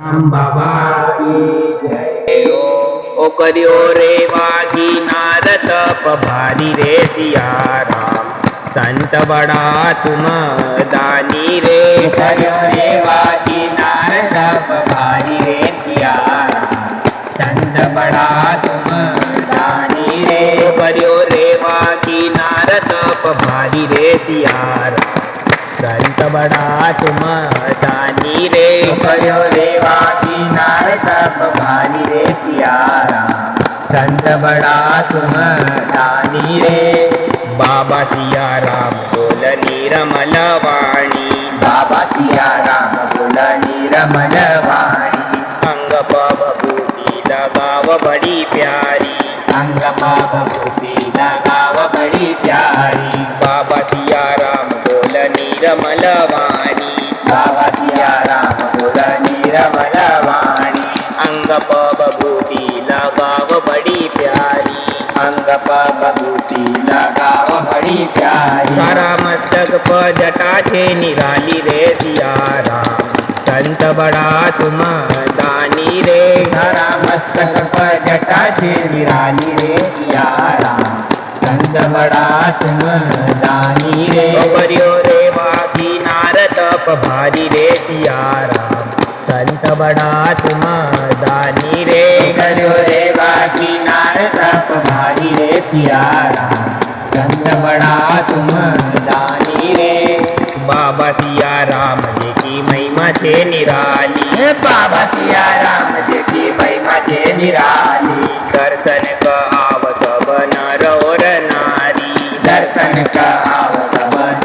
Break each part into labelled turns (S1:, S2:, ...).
S1: बाबा की जय।
S2: ओ करियो रे वागी नारद भारी रे सिया राम, संत बड़ा तुम दानी रे।
S1: करियो रे वागी नारद भारी रे सिया राम, संत बड़ा तुम दानी रे।
S2: करियो रे वागी नारद भारी रे सिया राम, संत बड़ा तुम दानी रे।
S1: करियो रे वागी नारद भारी रे सिया राम, संत बड़ा तुम दानी रे।
S2: बाबा सिया राम बोल निरमल वाणी,
S1: बाबा सिया राम बोल निरमल वाणी।
S2: अंग बभूति लगाव बड़ी प्यारी,
S1: अंग बभूति लगाव बड़ी प्यारी।
S2: बाबा सिया राम बोल निरमल वाणी,
S1: बाबा सिया राम बोल निरमल वाणी।
S2: अंग बभूति लगाव बड़ी प्यारी,
S1: अंग बभूति लगाव बड़ी प्यारी।
S2: सारा मस्तक प जटा छे निराली रे सिया राम, संत बड़ा तुम दानी रे।
S1: सारा मस्तक पर जटा छे निराली रे सिया राम, संत बड़ा तुम दानी रे।
S2: करियो रे वागी नारद भारी रे सिया राम, संत बड़ा तुम दानी रे।
S1: करियो रे वागी नारद भारी रे सिया राम, संत बड़ा तुम दानी रे।
S2: बाबा सिया राम जी की महिमा छे निराली,
S1: बाबा सिया राम जी की महिमा छे निराली।
S2: दर्शन क आवत नर और नारी,
S1: दर्शन का आवत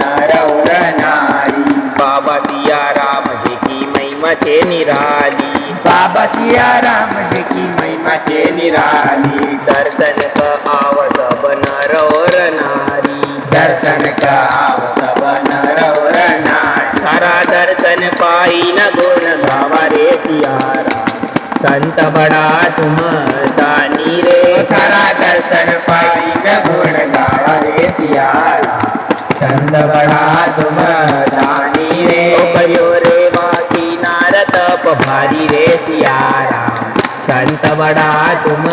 S1: नर और नारी।
S2: बाबा सिया राम जी की महिमा छे निराली,
S1: बाबा सिया राम जी की महिमा छे निराली।
S2: दर्शन क आवत नर और नारी,
S1: दर्शन का आवत नर और नारी।
S2: सारा दर्शन पाई न गुण गावा रे सिया राम, संत बड़ा तुम दानी रे।
S1: सारा दर्शन पाई न गुण गावा रे सिया राम, संत बड़ा तुम दानी रे।
S2: करियो रे वागी नारद भारी रे सिया राम, संत बड़ा तुम